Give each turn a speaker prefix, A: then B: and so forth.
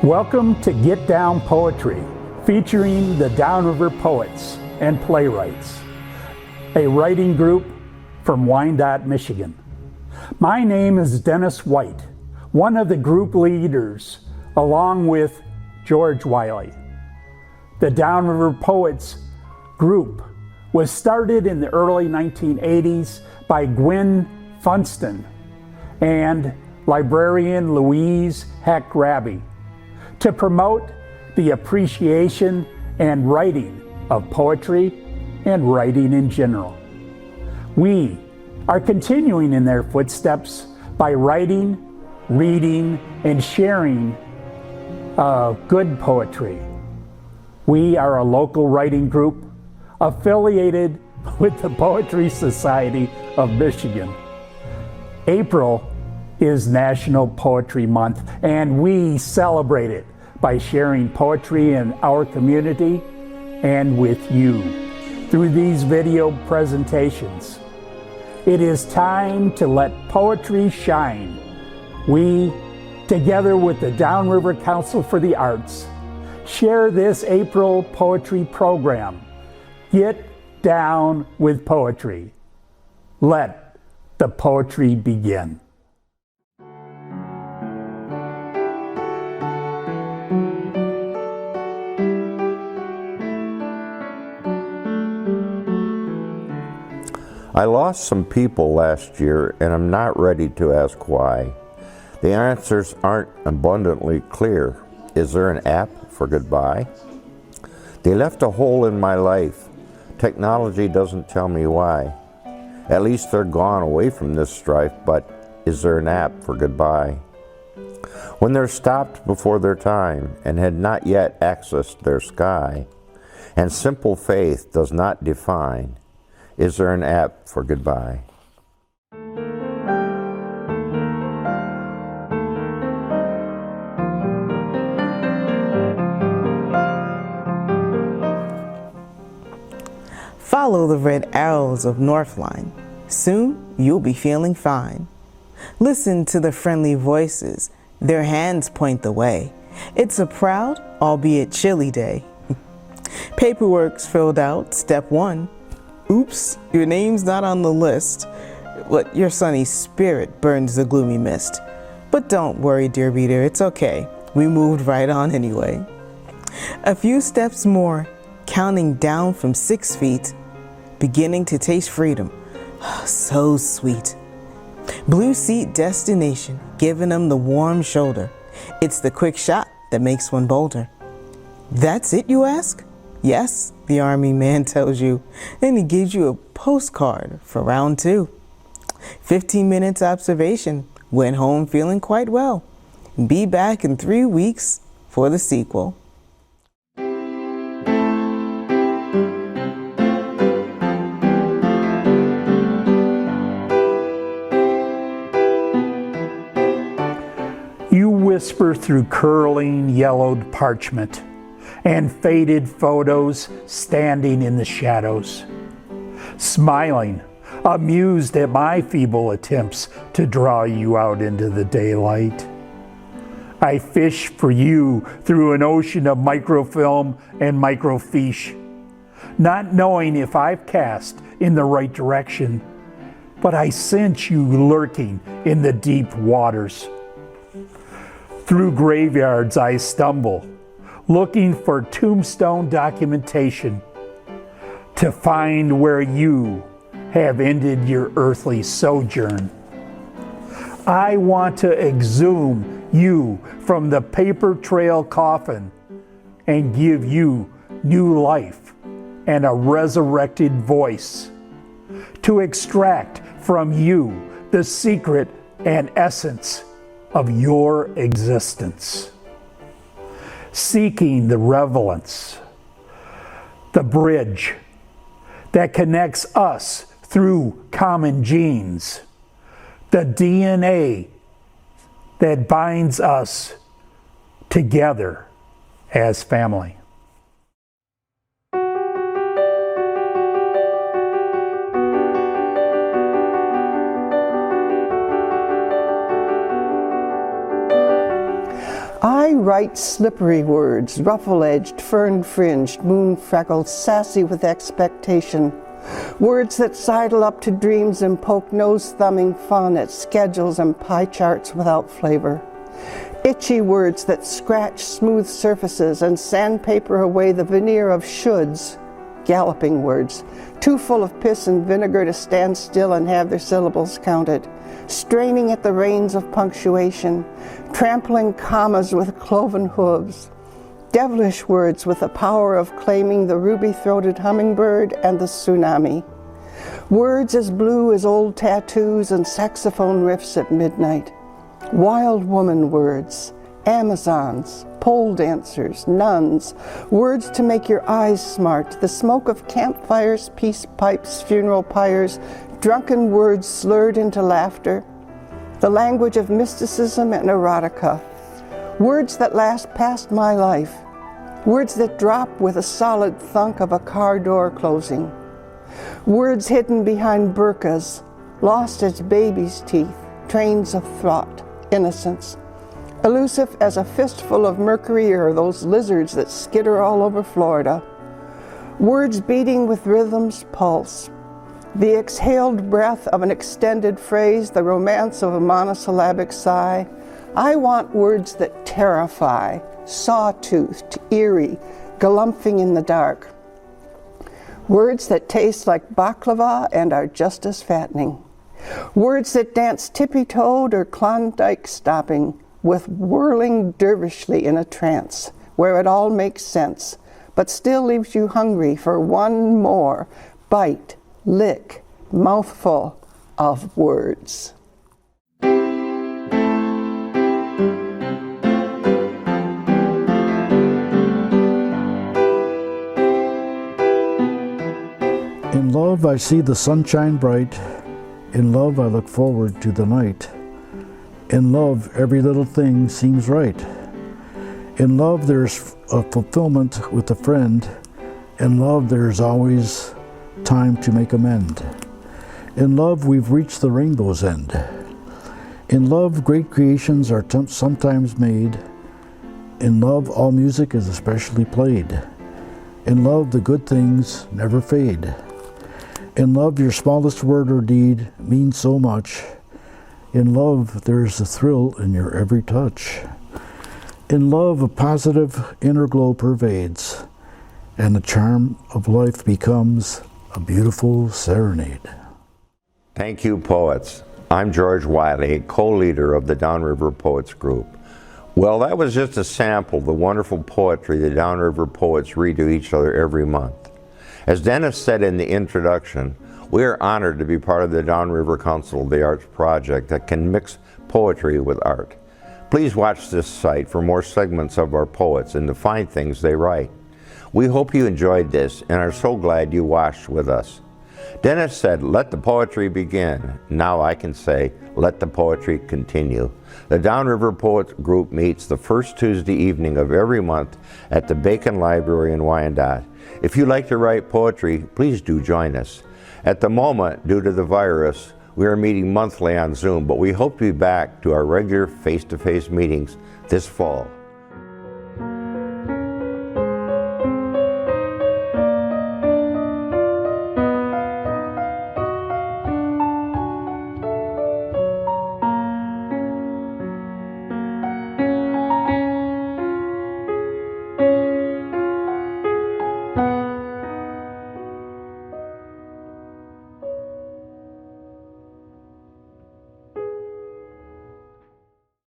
A: Welcome to Get Down Poetry, featuring the Downriver Poets and Playwrights, a writing group from Wyandotte, Michigan. My name is Dennis White, one of the group leaders, along with George Wiley. The Downriver Poets group was started in the early 1980s by Gwen Funston and librarian Louise Heck Raby to promote the appreciation and writing of poetry and writing in general. We are continuing in their footsteps by writing, reading, and sharing good poetry. We are a local writing group affiliated with the Poetry Society of Michigan. April is National Poetry Month, and we celebrate it by sharing poetry in our community and with you through these video presentations. It is time to let poetry shine. We, together with the Downriver Council for the Arts, share this April poetry program. Get down with poetry. Let the poetry begin.
B: I lost some people last year, and I'm not ready to ask why. The answers aren't abundantly clear. Is there an app for goodbye? They left a hole in my life. Technology doesn't tell me why. At least they're gone away from this strife, but is there an app for goodbye? When they're stopped before their time and had not yet accessed their sky, and simple faith does not define, is there an app for goodbye?
C: Follow the red arrows of Northline. Soon you'll be feeling fine. Listen to the friendly voices. Their hands point the way. It's a proud, albeit chilly day. Paperwork's filled out, step 1. Oops, your name's not on the list. But your sunny spirit burns the gloomy mist. But don't worry, dear reader, it's okay. We moved right on anyway. A few steps more, counting down from 6 feet, beginning to taste freedom. So sweet. Blue seat destination, giving them the warm shoulder. It's the quick shot that makes one bolder. That's it, you ask? Yes, the Army man tells you. Then he gives you a postcard for round 2. 15 minutes observation. Went home feeling quite well. Be back in 3 weeks for the sequel.
A: You whisper through curling, yellowed parchment and faded photos standing in the shadows, smiling, amused at my feeble attempts to draw you out into the daylight. I fish for you through an ocean of microfilm and microfiche, not knowing if I've cast in the right direction, but I sense you lurking in the deep waters. Through graveyards I stumble, looking for tombstone documentation to find where you have ended your earthly sojourn. I want to exhume you from the paper trail coffin and give you new life and a resurrected voice, to extract from you the secret and essence of your existence. Seeking the relevance, the bridge that connects us through common genes, the DNA that binds us together as family.
D: I write slippery words, ruffle-edged, fern-fringed, moon-freckled, sassy with expectation. Words that sidle up to dreams and poke nose-thumbing fun at schedules and pie charts without flavor. Itchy words that scratch smooth surfaces and sandpaper away the veneer of shoulds. Galloping words, too full of piss and vinegar to stand still and have their syllables counted. Straining at the reins of punctuation, trampling commas with cloven hooves. Devilish words with the power of claiming the ruby-throated hummingbird and the tsunami. Words as blue as old tattoos and saxophone riffs at midnight. Wild woman words, Amazons, pole dancers, nuns, words to make your eyes smart, the smoke of campfires, peace pipes, funeral pyres, drunken words slurred into laughter, the language of mysticism and erotica, words that last past my life, words that drop with a solid thunk of a car door closing, words hidden behind burqas, lost as baby's teeth, trains of thought, innocence, elusive as a fistful of mercury or those lizards that skitter all over Florida, words beating with rhythm's pulse, the exhaled breath of an extended phrase, the romance of a monosyllabic sigh. I want words that terrify, sawtoothed, eerie, galumphing in the dark. Words that taste like baklava and are just as fattening. Words that dance tippy-toed or Klondike stopping, with whirling dervishly in a trance, where it all makes sense, but still leaves you hungry for one more bite, lick, mouthful of words.
E: In love I see the sunshine bright, in love I look forward to the night. In love every little thing seems right. In love there's a fulfillment with a friend. In love there's always time to make amend. In love we've reached the rainbow's end. In love great creations are sometimes made. In love all music is especially played. In love the good things never fade. In love your smallest word or deed means so much. In love there's a thrill in your every touch. In love a positive inner glow pervades, and the charm of life becomes a beautiful serenade.
B: Thank you, poets. I'm George Wiley, co-leader of the Downriver Poets Group. Well, that was just a sample of the wonderful poetry the Downriver poets read to each other every month. As Dennis said in the introduction, we are honored to be part of the Downriver Council of the Arts project that can mix poetry with art. Please watch this site for more segments of our poets and to find things they write. We hope you enjoyed this and are so glad you watched with us. Dennis said, "Let the poetry begin." Now I can say, "Let the poetry continue." The Downriver Poets Group meets the first Tuesday evening of every month at the Bacon Library in Wyandotte. If you like to write poetry, please do join us. At the moment, due to the virus, we are meeting monthly on Zoom, but we hope to be back to our regular face-to-face meetings this fall.